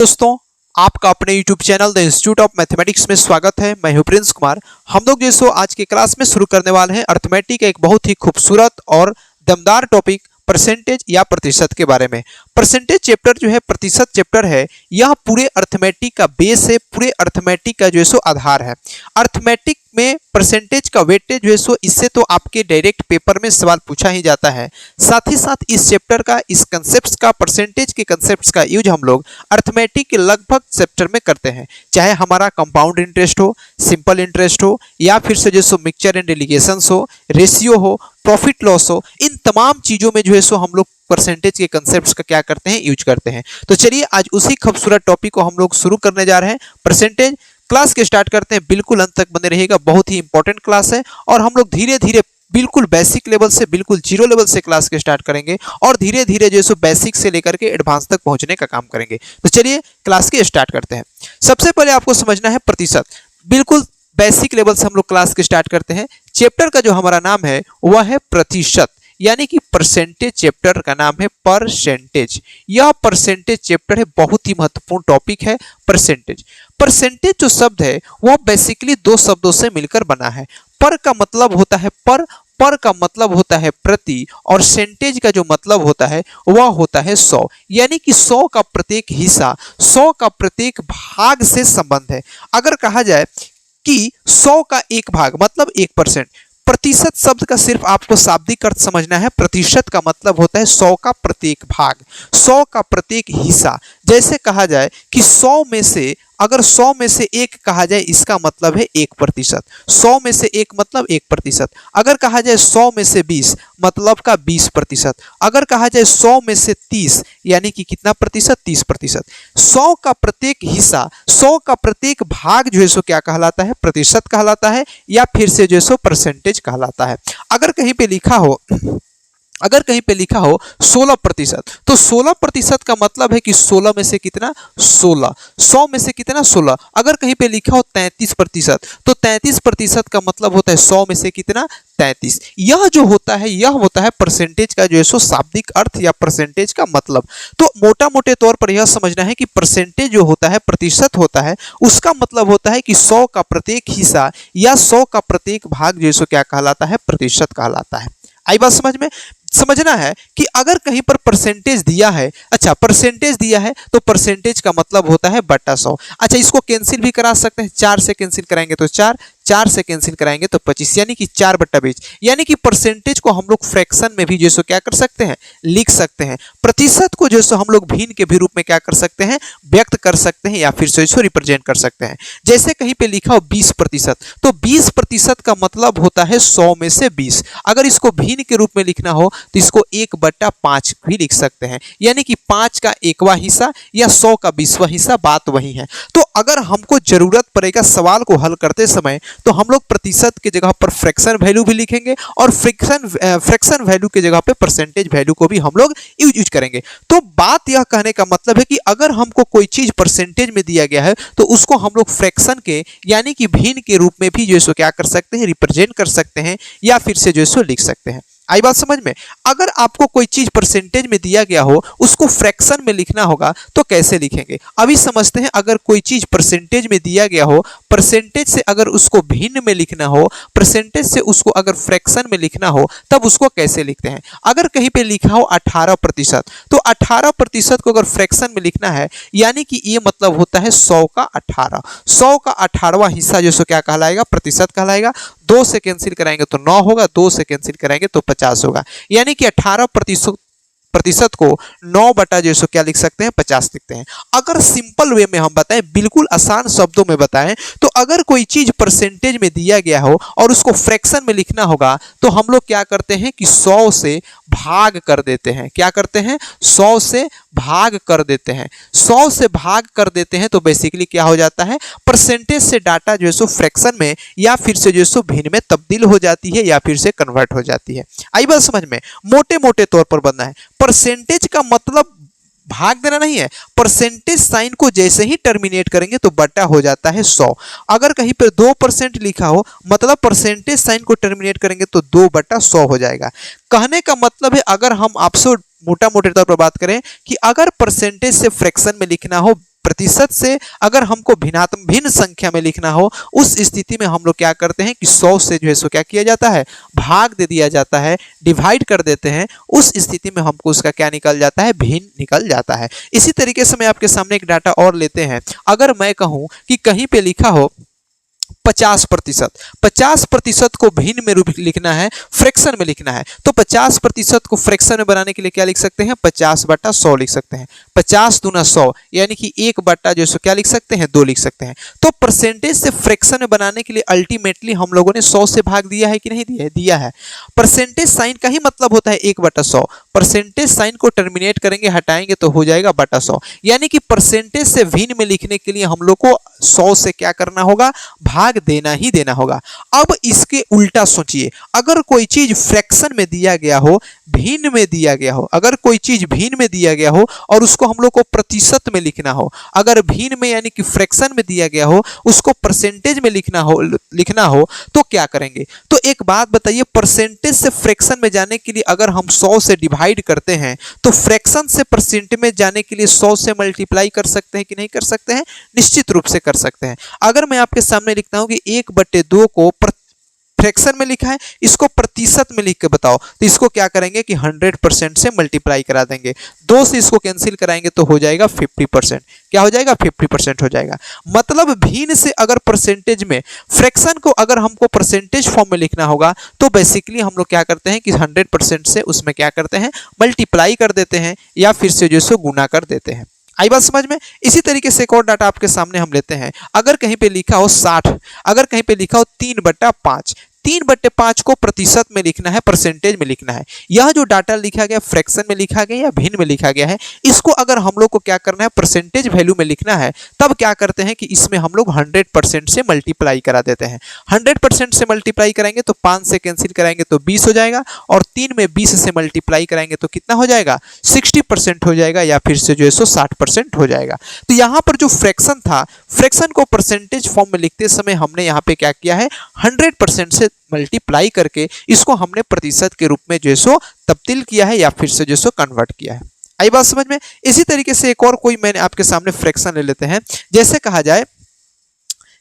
दोस्तों, आपका अपने YouTube channel the institute of mathematics में स्वागत है। मैं हूं प्रिंस कुमार। हम लोग जो सो आज के क्लास में शुरू करने वाले हैं अर्थमेटिक एक बहुत ही खूबसूरत और दमदार टॉपिक परसेंटेज या प्रतिशत के बारे में। परसेंटेज चैप्टर जो है, प्रतिशत चैप्टर है, यह पूरे अर्थमेटिक का बेस है, पूरे अर्थमेटिक का जो है सो आधार है। अर्थमेटिक में परसेंटेज का वेटेज जो है सो इससे तो आपके डायरेक्ट पेपर में सवाल पूछा ही जाता है। साथ ही साथ इस चैप्टर का, इस कंसेप्ट का, परसेंटेज के कंसेप्ट का यूज हम लोग अर्थमेटिक के लगभग चैप्टर में करते हैं, चाहे हमारा कंपाउंड इंटरेस्ट हो, सिंपल इंटरेस्ट हो, या फिर से जो सो मिक्सचर एंड एलिगेशंस हो, रेशियो हो, प्रॉफिट लॉस हो, इन तमाम चीजों में जो है सो हम लोग परसेंटेज के कंसेप्ट्स का क्या करते हैं, यूज करते हैं। तो चलिए आज उसी खूबसूरत टॉपिक को हम लोग शुरू करने जा रहे हैं, परसेंटेज। क्लास के स्टार्ट करते हैं, बिल्कुल अंत तक बने रहिएगा, बहुत ही इंपॉर्टेंट क्लास है और हम लोग धीरे धीरे बिल्कुल बेसिक लेवल से, बिल्कुल जीरो लेवल से क्लास के स्टार्ट करेंगे और धीरे धीरे जो है बेसिक से लेकर के एडवांस तक पहुंचने का काम करेंगे। तो चलिए क्लास के स्टार्ट करते हैं। सबसे पहले आपको समझना है प्रतिशत। बिल्कुल बेसिक लेवल से हम लोग क्लास के स्टार्ट करते हैं। चैप्टर का जो हमारा नाम है वह है प्रतिशत, यानी कि परसेंटेज। चैप्टर का नाम है परसेंटेज। यह परसेंटेज चैप्टर है, बहुत ही महत्वपूर्ण टॉपिक है परसेंटेज। परसेंटेज जो शब्द है वह बेसिकली दो शब्दों से मिलकर बना है। पर का मतलब होता है पर का मतलब होता है प्रति, और सेंटेज का जो मतलब होता है वह होता है 100, यानी कि 100 का प्रत्येक हिस्सा, 100 का प्रत्येक भाग से संबंध है। अगर कहा जाए कि 100 का एक भाग मतलब 1%। प्रतिशत शब्द का सिर्फ आपको शाब्दिक अर्थ समझना है। प्रतिशत का मतलब होता है 100 का प्रत्येक भाग, 100 का प्रत्येक हिस्सा। जैसे कहा जाए कि 100 में से अगर 100 में से 1 कहा जाए, इसका मतलब है 1%। 100 में से 1 मतलब 1%। अगर कहा जाए 100 में से 20 मतलब का 20%। अगर कहा जाए 100 में से 30 यानी कि कितना प्रतिशत, 30%। 100 का प्रत्येक हिस्सा, 100 का प्रत्येक भाग जो है सो क्या कहलाता है, प्रतिशत कहलाता है, या फिर से जो है सो परसेंटेज कहलाता है। अगर कहीं पे लिखा हो 16%, तो 16% का मतलब है कि 16 में से कितना, 16। 100 में से कितना, 16। अगर कहीं पे लिखा हो 33%, तो 33% का मतलब होता है 100 में से कितना, 33। यह जो होता है, यह होता है परसेंटेज का जो है सो शाब्दिक अर्थ या परसेंटेज का मतलब। तो मोटा मोटे तौर पर यह समझना है कि परसेंटेज जो होता है, प्रतिशत होता है, उसका मतलब होता है कि 100 का प्रत्येक हिस्सा या 100 का प्रत्येक भाग जो है सो क्या कहलाता है, प्रतिशत कहलाता है। आई बात समझ में? समझना है कि अगर कहीं पर परसेंटेज दिया है, अच्छा परसेंटेज दिया है तो परसेंटेज का मतलब होता है बटा 100। अच्छा, इसको कैंसिल भी करा सकते हैं, 4 से कैंसिल कराएंगे तो 4, 4 से कैंसिल कराएंगे तो 25, यानी कि 4/20। यानी कि परसेंटेज को हम लोग फ्रैक्शन में भी जो सो क्या कर सकते हैं, लिख सकते हैं। प्रतिशत को जो सो हम लोग भिन्न के भी रूप में क्या कर सकते हैं, व्यक्त कर सकते हैं, या फिर से इसको रिप्रेजेंट कर सकते हैं। जैसे कहीं पे लिखा हो 20%, तो 20% का मतलब होता है 100 में से 20। अगर इसको भिन्न के रूप में लिखना हो तो इसको 1/5 भी लिख सकते हैं, यानी कि 5 का 1वां हिस्सा या 100 का 20वां हिस्सा, बात वही है। तो अगर हमको जरूरत पड़ेगा सवाल को हल करते समय, तो हम लोग प्रतिशत की जगह पर फ्रैक्शन वैल्यू भी लिखेंगे और फ्रैक्शन वैल्यू की जगह पे परसेंटेज वैल्यू को भी हम लोग यूज करेंगे। तो बात यह कहने का मतलब है कि अगर हमको कोई चीज परसेंटेज में दिया गया है तो उसको हम लोग फ्रैक्शन के यानी कि भिन्न के रूप में भी जो है सो क्या कर सकते हैं, रिप्रेजेंट कर सकते हैं, या फिर से जो है सो लिख सकते हैं। आई बात समझ में? अगर आपको कोई चीज परसेंटेज में दिया गया हो, उसको फ्रैक्शन में लिखना होगा तो कैसे लिखेंगे, अभी समझते हैं। अगर कोई चीज परसेंटेज में दिया गया हो, परसेंटेज से अगर उसको भिन्न में लिखना हो, परसेंटेज से उसको अगर फ्रैक्शन में लिखना हो, तब उसको कैसे लिखते हैं। अगर कहीं पे लिखा हो 18%, तो 18% को अगर फ्रैक्शन में लिखना है, यानी कि ये मतलब होता है 100 का 18। 100 का 18वां हिस्सा जो सो क्या कहलाएगा, प्रतिशत कहलाएगा। 2 से कैंसिल कराएंगे तो 9 होगा, 2 से कैंसिल कराएंगे तो 50 होगा, यानी कि 18% को 9 बटा जो सो क्या लिख सकते हैं, 50 लिखते हैं। अगर सिंपल वे में हम बताएं, बिल्कुल आसान शब्दों में बताएं, तो अगर कोई चीज परसेंटेज में दिया गया हो और उसको फ्रैक्शन में लिखना होगा, तो हम लोग क्या करते हैं कि 100 से भाग कर देते हैं। क्या करते हैं, 100 से भाग कर देते हैं। 100 से भाग कर देते हैं तो बेसिकली क्या हो जाता है, परसेंटेज से डाटा जो है सो फ्रैक्शन में या फिर से जो है सो भिन्न में तब्दील हो जाती है, या फिर से कन्वर्ट हो जाती है। आई बात समझ में? मोटे मोटे तौर पर बनना है। परसेंटेज का मतलब भाग देना नहीं है, परसेंटेज साइन को जैसे ही टर्मिनेट करेंगे तो बटा हो जाता है 100। अगर कहीं पर 2% लिखा हो, मतलब परसेंटेज साइन को टर्मिनेट करेंगे तो 2/100 हो जाएगा। कहने का मतलब है, अगर हम आपसे मोटा मोटे तौर पर बात करें कि अगर परसेंटेज से फ्रैक्शन में लिखना हो प्रतिशत से अगर हमको भिन्न संख्या में लिखना हो, उस स्थिति में हम लोग क्या करते हैं कि 100 से जो है सो क्या किया जाता है, भाग दे दिया जाता है, डिवाइड कर देते हैं। उस स्थिति में हमको उसका क्या निकल जाता है, भिन्न निकल जाता है। इसी तरीके से मैं आपके सामने एक डाटा और लेते हैं। अगर मैं कहूं कि कहीं पे लिखा हो 50%, 50% को भिन्न में लिखना है, फ्रैक्शन में लिखना है, तो 50% को फ्रैक्शन में बनाने के लिए क्या लिख सकते हैं, 50/100 लिख सकते हैं। 50 दूना 100 यानी कि 1 जो सो क्या लिख सकते हैं, 2 लिख सकते हैं। तो परसेंटेज से फ्रैक्शन में बनाने के लिए अल्टीमेटली हम लोगों ने 100 से भाग दिया है कि नहीं दिया है, दिया है। परसेंटेज साइन का ही मतलब होता है 1/100। परसेंटेज साइन को टर्मिनेट करेंगे, हटाएंगे तो हो जाएगा बटा 100, यानी कि परसेंटेज से भिन्न में लिखने के लिए हम लोग को 100 से क्या करना होगा, भाग देना ही देना होगा। अब इसके उल्टा सोचिए, अगर कोई चीज फ्रैक्शन में दिया गया हो, भिन्न में दिया गया हो, अगर कोई चीज भिन्न में दिया गया हो और उसको हम लोग को प्रतिशत में लिखना हो, अगर भिन्न में यानी कि फ्रैक्शन में दिया गया हो, उसको परसेंटेज में लिखना हो तो क्या करेंगे। तो एक बात बताइए, परसेंटेज से फ्रैक्शन में जाने के लिए अगर हम 100 से डिवाइड करते हैं तो फ्रैक्शन से परसेंट में जाने के लिए 100 से मल्टीप्लाई कर सकते हैं कि नहीं कर सकते हैं, निश्चित रूप से कर सकते हैं। अगर मैं आपके सामने लिखता हूं कि 1/2 को फ्रैक्शन में लिखा है, इसको प्रतिशत में लिख के बताओ, तो इसको क्या करेंगे कि 100% से मल्टीप्लाई करा देंगे। 2 से इसको कैंसिल कराएंगे तो हो जाएगा 50%। क्या हो जाएगा, 50% हो जाएगा। मतलब भिन्न से अगर परसेंटेज में, फ्रैक्शन को अगर हमको परसेंटेज फॉर्म में लिखना होगा तो बेसिकली हम लोग क्या करते हैं कि 100% से उसमें क्या करते हैं, मल्टीप्लाई कर देते हैं या फिर से जो सो गुना कर देते हैं। आई बात समझ में। इसी तरीके से एक और डाटा आपके सामने हम लेते हैं। अगर कहीं पे लिखा हो 60, अगर कहीं पे लिखा हो 3/5, 3/5 को प्रतिशत में लिखना है, परसेंटेज में लिखना है। यह जो डाटा लिखा गया फ्रैक्शन में लिखा गया या भिन्न में लिखा गया है, इसको अगर हम लोग को क्या करना है, परसेंटेज वैल्यू में लिखना है, तब क्या करते हैं कि इसमें हम लोग 100% से मल्टीप्लाई करा देते हैं। 100% से मल्टीप्लाई कराएंगे तो 5 से कैंसिल कराएंगे तो 20 हो जाएगा, और 3 में 20 से मल्टीप्लाई कराएंगे तो कितना हो जाएगा, 60% हो जाएगा, या फिर से जो है 60% हो जाएगा। तो यहाँ पर जो फ्रैक्शन था, फ्रैक्शन को परसेंटेज फॉर्म में लिखते समय हमने यहाँ पे क्या किया है, 100% से मल्टीप्लाई करके इसको हमने प्रतिशत के रूप में जो सो तब्दील किया है या फिर से जो सो कन्वर्ट किया है। आई बात समझ में। इसी तरीके से एक और कोई मैंने आपके सामने फ्रैक्शन ले लेते हैं। जैसे कहा जाए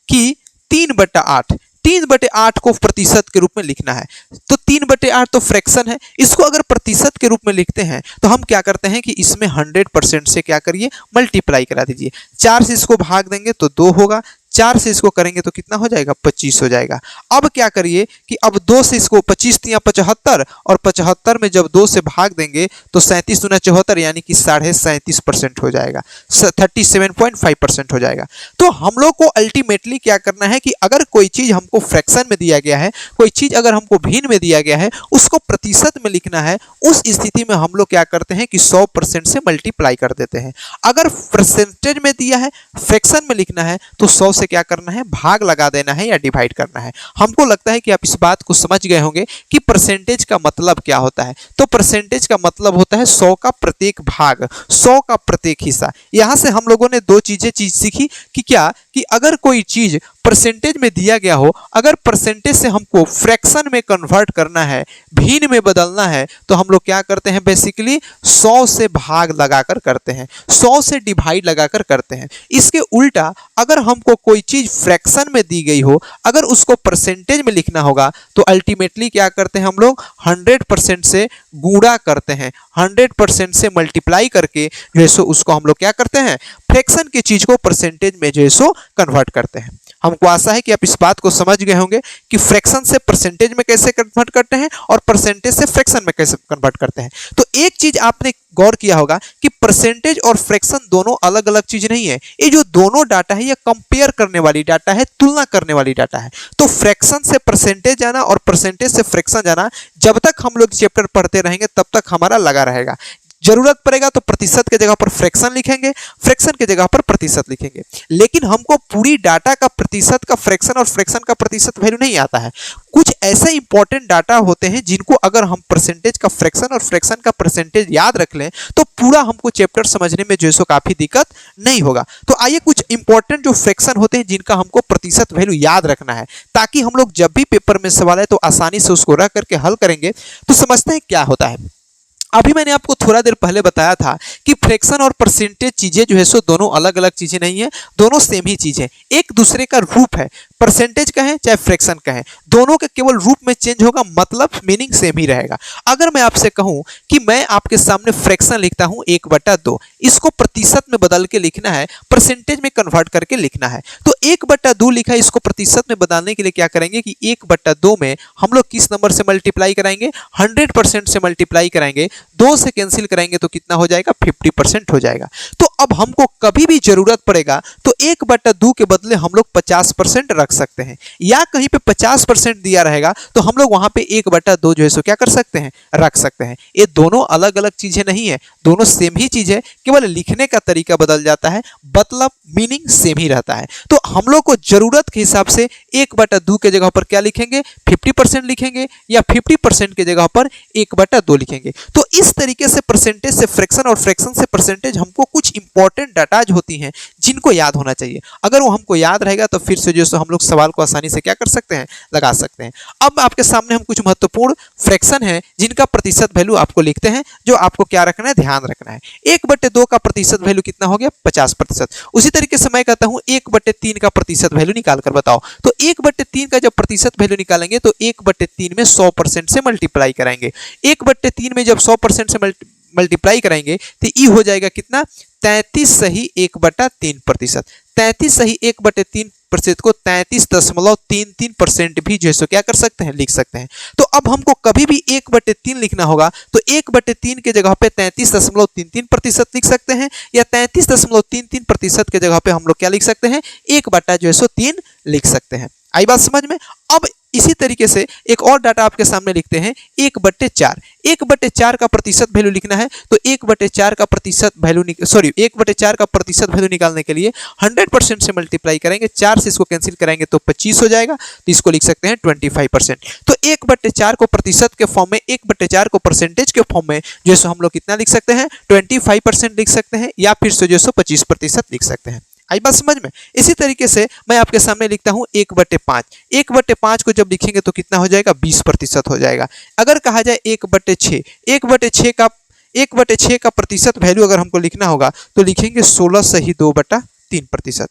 कि 3/8, 3/8 को प्रतिशत के रूप में लिखना है, तो 3/8 तो फ्रैक्शन है, इसको अगर प्रतिशत के रूप में लिखते हैं तो हम क्या करते हैं कि इसमें 100% से क्या करिए, मल्टीप्लाई करा दीजिए। 4 से इसको भाग देंगे तो 2 होगा, 4 से इसको करेंगे तो कितना हो जाएगा, 25 हो जाएगा। अब क्या करिए कि अब 2 से इसको 25 या 75, और 75 में जब 2 से भाग देंगे तो 37 दूना 74 यानी कि 37.5% हो जाएगा, 37.5% हो जाएगा। तो हम लोग को अल्टीमेटली क्या करना है कि अगर कोई चीज हमको फ्रैक्शन में दिया गया है, कोई चीज अगर हमको भिन्न में दिया गया है, उसको प्रतिशत में लिखना है, उस स्थिति में हम लोग क्या करते हैं कि 100% से मल्टीप्लाई कर देते हैं। अगर परसेंटेज में दिया है, फ्रैक्शन में लिखना है, तो 100 से क्या करना है, भाग लगा देना है या डिवाइड करना है। हमको लगता है कि आप इस बात को समझ गए होंगे कि परसेंटेज का मतलब क्या होता है। तो परसेंटेज का मतलब होता है 100 का प्रत्येक भाग, 100 का प्रत्येक हिस्सा। यहां से हम लोगों ने दो चीज सीखी कि क्या, कि अगर कोई चीज परसेंटेज में दिया गया हो, अगर परसेंटेज से हमको फ्रैक्शन में कन्वर्ट करना है, भिन्न में बदलना है, तो हम लोग क्या करते हैं, बेसिकली 100 से भाग लगाकर करते हैं, 100 से डिवाइड लगाकर करते हैं। इसके उल्टा अगर हमको कोई चीज फ्रैक्शन में दी गई हो, अगर उसको परसेंटेज में लिखना होगा, तो अल्टीमेटली क्या करते हैं हम लोग, 100% से गुणा करते हैं, 100% से मल्टीप्लाई करके जो है सो उसको हम लोग क्या करते हैं, फ्रैक्शन की चीज को परसेंटेज में जो है सो कन्वर्ट करते हैं। हमको आशा है कि आप इस बात को समझ गए होंगे कि फ्रैक्शन से परसेंटेज में कैसे कन्वर्ट करते हैं और परसेंटेज से फ्रैक्शन में कैसे कन्वर्ट करते हैं। तो एक चीज आपने गौर किया होगा कि परसेंटेज और फ्रैक्शन दोनों अलग अलग चीज नहीं है। ये जो दोनों डाटा है, ये कंपेयर करने वाली डाटा है, तुलना करने वाली डाटा है। तो फ्रैक्शन से परसेंटेज जाना और परसेंटेज से फ्रैक्शन जाना, जब तक हम लोग चैप्टर पढ़ते रहेंगे तब तक हमारा लगा रहेगा। जरूरत पड़ेगा तो प्रतिशत के जगह पर फ्रैक्शन लिखेंगे, फ्रैक्शन के जगह पर प्रतिशत लिखेंगे। लेकिन हमको पूरी डाटा का प्रतिशत का फ्रैक्शन और फ्रैक्शन का प्रतिशत वैल्यू नहीं आता है। कुछ ऐसे इंपॉर्टेंट डाटा होते हैं जिनको अगर हम परसेंटेज का फ्रैक्शन और फ्रैक्शन का परसेंटेज याद रख लें तो पूरा हमको चैप्टर समझने में जो है सो काफी दिक्कत नहीं होगा। तो आइए कुछ इंपॉर्टेंट जो फ्रैक्शन होते हैं जिनका हमको प्रतिशत वैल्यू याद रखना है, ताकि हम लोग जब भी पेपर में सवाल है तो आसानी से उसको रख करके हल करेंगे। तो समझते हैं क्या होता है। अभी मैंने आपको थोड़ा देर पहले बताया था कि फ्रैक्शन और परसेंटेज चीजें जो है सो दोनों अलग अलग चीजें नहीं है, दोनों सेम ही चीज है, एक दूसरे का रूप है। परसेंटेज कहें चाहे फ्रैक्शन कहें, दोनों के केवल रूप में चेंज होगा, मतलब मीनिंग सेम ही रहेगा। अगर मैं आपसे कहूं कि मैं आपके सामने फ्रैक्शन लिखता हूं 1/2, इसको प्रतिशत में बदल के लिखना है, परसेंटेज में कन्वर्ट करके लिखना है, तो 1/2 लिखा है, इसको प्रतिशत में बदलने के लिए क्या करेंगे कि 1/2 में हम लोग किस नंबर से मल्टीप्लाई कराएंगे, 100% से मल्टीप्लाई कराएंगे, 2 से कैंसिल कराएंगे तो कितना हो जाएगा, 50% हो जाएगा। तो अब हमको कभी भी जरूरत पड़ेगा तो 1/2 के बदले हम लोग 50% रख सकते हैं, या कहीं पे 50% दिया रहेगा तो हम लोग वहां पे 1/2 जो है सो क्या कर सकते हैं, रख सकते हैं। ये दोनों अलग अलग चीजें नहीं है, दोनों सेम ही चीज है, केवल लिखने का तरीका बदल जाता है, मतलब मीनिंग सेम ही रहता है। तो हम लोग को जरूरत के हिसाब से 1/2 के जगह पर क्या लिखेंगे, 50% लिखेंगे, या 50% के जगह पर 1/2 लिखेंगे। तो इस तरीके से परसेंटेज से फ्रैक्शन और फ्रैक्शन से परसेंटेज हमको कुछ इंपॉर्टेंट डाटाज होती हैं जिनको याद होना चाहिए। अगर वो हमको याद रहेगा तो फिर से जो है हम लोग सवाल को आसानी से क्या कर सकते हैं, लगा सकते हैं। अब आपके सामने हम कुछ महत्वपूर्ण फ्रैक्शन है जिनका प्रतिशत वैल्यू आपको लिखते हैं, जो आपको क्या रखना है, ध्यान रखना है। 1/2 का प्रतिशत वैल्यू कितना हो गया, 50%। उसी तरीके से मैं कहता हूं 1/3 का प्रतिशत वैल्यू निकाल कर बताओ। तो 1/3 का जब प्रतिशत वैल्यू निकालेंगे तो 1/3 में 100% से मल्टीप्लाई कराएंगे। 1/3 में जब 100% से मल्टीप्लाई कराएंगे तो ये हो जाएगा कितना, 33 सही 1/3%। 33 सही 1/3% को 33.33% भी जो है सो क्या कर सकते हैं, लिख सकते हैं। तो अब हमको कभी भी 1/3 लिखना होगा तो 1/3 के जगह पे 33.33% लिख सकते हैं, या 33.33% के जगह पे हम लोग क्या लिख सकते हैं, 1/3 लिख सकते हैं। आई बात समझ में। अब इसी तरीके से एक और डाटा आपके सामने लिखते हैं 1/4। 1/4 का प्रतिशत वैल्यू लिखना है तो 1/4 का प्रतिशत वैल्यू 1/4 का प्रतिशत वैल्यू निकालने के लिए 100% से मल्टीप्लाई करेंगे, 4 से इसको कैंसिल कराएंगे तो 25 हो जाएगा, तो इसको लिख सकते हैं 25%। तो 1/4 को प्रतिशत के फॉर्म में, 1/4 को परसेंटेज के फॉर्म में जो है हम लोग कितना लिख सकते हैं, 25% लिख सकते हैं, या फिर से जो है 25% लिख सकते हैं। आई बात समझ में। इसी तरीके से मैं आपके सामने लिखता हूं 1/5। 1/5 को जब लिखेंगे तो कितना हो जाएगा, 20% हो जाएगा। अगर कहा जाए 1/6, 1/6 का प्रतिशत वैल्यू अगर हमको लिखना होगा तो लिखेंगे 16 सही 2/3%।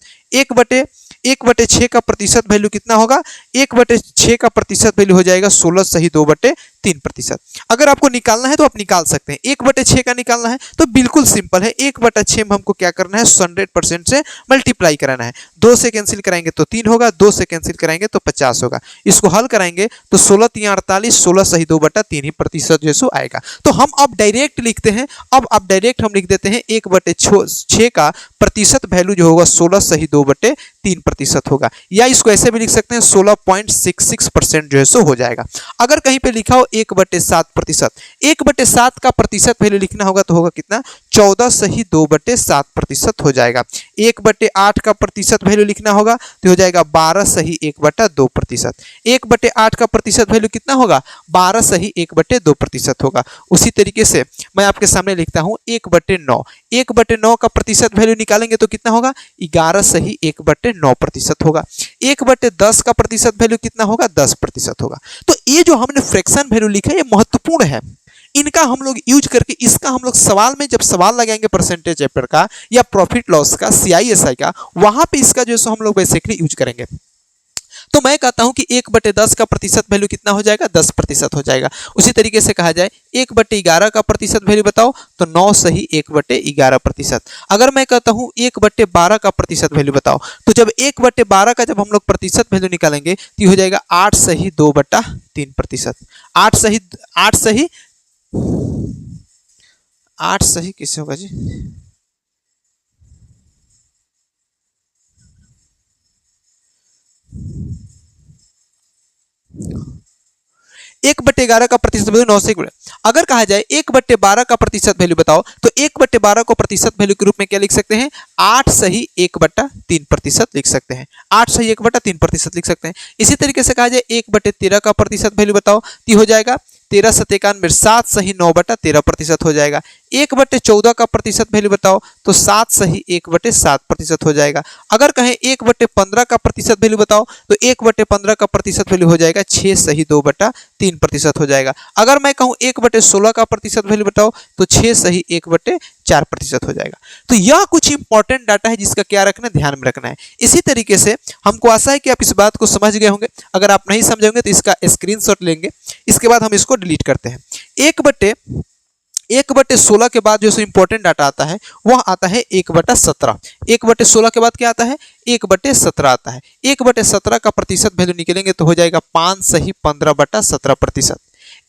1/6 का प्रतिशत वैल्यू कितना होगा, 1/6 का प्रतिशत वैल्यू हो जाएगा 16 सही 2/3%। अगर आपको निकालना है तो आप निकाल सकते हैं। 1/6 का निकालना है तो बिल्कुल सिंपल है, 1/6 में हमको क्या करना है, 100% से मल्टीप्लाई कराना है। 2 से कैंसिल कराएंगे तो 3 होगा, 2 से कैंसिल कराएंगे तो 50 होगा। इसको हल कराएंगे तो 16×3=48, 16 सही 2/3% जो आएगा। तो हम अब डायरेक्ट लिखते हैं, अब डायरेक्ट हम लिख देते हैं 1/6 का प्रतिशत वैल्यू जो होगा 16 सही 2/3% होगा, या इसको ऐसे भी लिख सकते हैं 16.66% जो है सो हो जाएगा। अगर कहीं पे लिखा हो 1/7%, 1/7 का प्रतिशत वैल्यू लिखना होगा तो होगा कितना, 14 सही 2/7% हो जाएगा। 1/8 का प्रतिशत वैल्यू लिखना होगा तो हो जाएगा 12 सही 1/2%। 1/8 का प्रतिशत वैल्यू कितना होगा, 12 सही 1/2% होगा। उसी तरीके से मैं आपके सामने लिखता हूं 1/9। 1/9 का प्रतिशत वैल्यू निकालेंगे तो कितना होगा, 11 सही 1/9% होगा। 1/10 का प्रतिशत वैल्यू कितना होगा, 10% होगा। तो ये जो हमने फ्रैक्शन वैल्यू लिखा है ये महत्वपूर्ण है, इनका हम लोग यूज करके, इसका हम लोग सवाल में जब सवाल लगाएंगे परसेंटेज चैप्टर का या प्रॉफिट लॉस का, CISI का, वहां पे इसका जो है हम लोग बेसिकली यूज करेंगे। तो मैं कहता हूं कि 1/10 का प्रतिशत वैल्यू कितना हो जाएगा, 10% हो जाएगा। उसी तरीके से कहा जाए 1/11 का प्रतिशत वैल्यू बताओ तो 9 सही 1/11%। अगर मैं कहता हूं 1/12 का प्रतिशत वैल्यू बताओ तो जब 1/12 का जब हम लोग प्रतिशत वैल्यू निकालेंगे तो हो जाएगा 8 सही 2/3%। 8 सही किससे होगा जी, 1/11 का प्रतिशत वैल्यू 9 से गुणा। अगर कहा जाए 1/12 का प्रतिशत वैल्यू बताओ तो 1/12 को प्रतिशत वैल्यू के रूप में क्या लिख सकते हैं, 8 सही 1/3% लिख सकते हैं। 8 सही 1/3% लिख सकते हैं। इसी तरीके से कहा जाए 1/13 का प्रतिशत वैल्यू बताओ तो हो जाएगा 13×7=91, 7 सही 9/13% हो जाएगा। 1/14 का प्रतिशत वैल्यू बताओ तो 7 सही 1/7% हो जाएगा। अगर कहें 1/15 का प्रतिशत वैल्यू बताओ तो 1/15 का प्रतिशत वैल्यू हो जाएगा 6 सही 2/3% हो जाएगा। अगर मैं कहूं 1/16 का प्रतिशत वैल्यू बताओ तो 6 सही 1/4% हो जाएगा। तो यह कुछ इंपॉर्टेंट डाटा है जिसका क्या रखना है, ध्यान में रखना है। इसी तरीके से हमको आशा है कि आप इस बात को समझ गए होंगे। अगर आप नहीं समझेंगे तो इसका स्क्रीनशॉट लेंगे, इसके बाद हम इसको डिलीट करते हैं। 1/16 के बाद जो इंपॉर्टेंट डाटा आता है वह आता है 1/17। 1/16 के बाद क्या आता है, 1/17 आता है। 1/17 का प्रतिशत वैल्यू निकलेंगे तो हो जाएगा 5 सही 15/17%।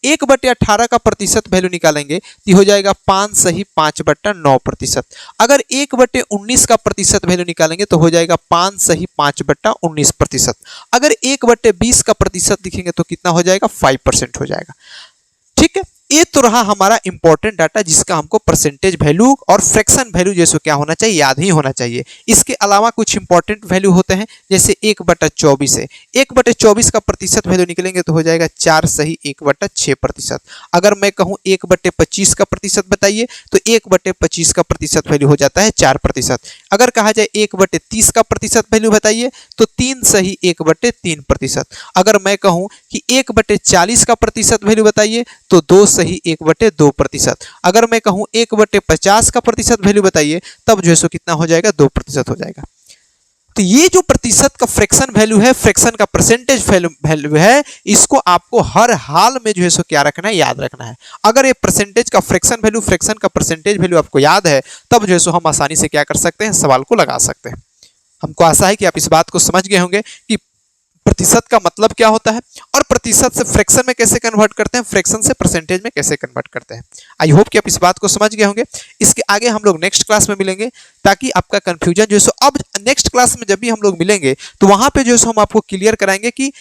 1/18 का प्रतिशत वैल्यू निकालेंगे तो हो जाएगा 5 सही 5/9%। अगर 1/19 का प्रतिशत वैल्यू निकालेंगे तो हो जाएगा 5 सही 5/19%। अगर 1/20 का प्रतिशत लिखेंगे तो कितना हो जाएगा, 5% हो जाएगा। ठीक है, ये तो रहा हमारा इंपॉर्टेंट डाटा जिसका हमको परसेंटेज वैल्यू और फ्रैक्शन वैल्यू जैसे क्या होना चाहिए, याद ही होना चाहिए। इसके अलावा कुछ इंपॉर्टेंट वैल्यू होते हैं जैसे 1/24 है। 1/24 का प्रतिशत वैल्यू निकलेंगे तो हो जाएगा 4 सही 1/6%। अगर मैं कहूं 1/25 का प्रतिशत बताइए तो 1/25 का प्रतिशत वैल्यू हो जाता है 4%। अगर कहा जाए 1/30 का प्रतिशत वैल्यू बताइए तो 3 सही 1/3%। अगर मैं कहूं कि 1/40 का प्रतिशत वैल्यू बताइए तो 2 सही 1/2%। अगर मैं कहूं 1/50 का प्रतिशत वैल्यू बताइए तब जो है सो कितना हो जाएगा, 2% हो जाएगा। तो ये जो प्रतिशत का फ्रैक्शन वैल्यू है, फ्रैक्शन का परसेंटेज वैल्यू है, इसको आपको हर हाल में जो है सो क्या रखना है, याद रखना है। अगर ये परसेंटेज का फ्रैक्शन वैल्यू, फ्रैक्शन का परसेंटेज वैल्यू आपको याद है तब जो है सो हम आसानी से क्या कर सकते हैं, सवाल को लगा सकते हैं। हमको आशा है कि आप इस बात को समझ गए होंगे कि प्रतिशत का मतलब क्या होता है और प्रतिशत से फ्रैक्शन में कैसे कन्वर्ट करते हैं, फ्रैक्शन से परसेंटेज में कैसे कन्वर्ट करते हैं। आई होप कि आप इस बात को समझ गए होंगे। इसके आगे हम लोग नेक्स्ट क्लास में मिलेंगे ताकि आपका कंफ्यूजन जो है सो, अब नेक्स्ट क्लास में जब भी हम लोग मिलेंगे तो वहां पे जो है सो हम आपको क्लियर कराएंगे कि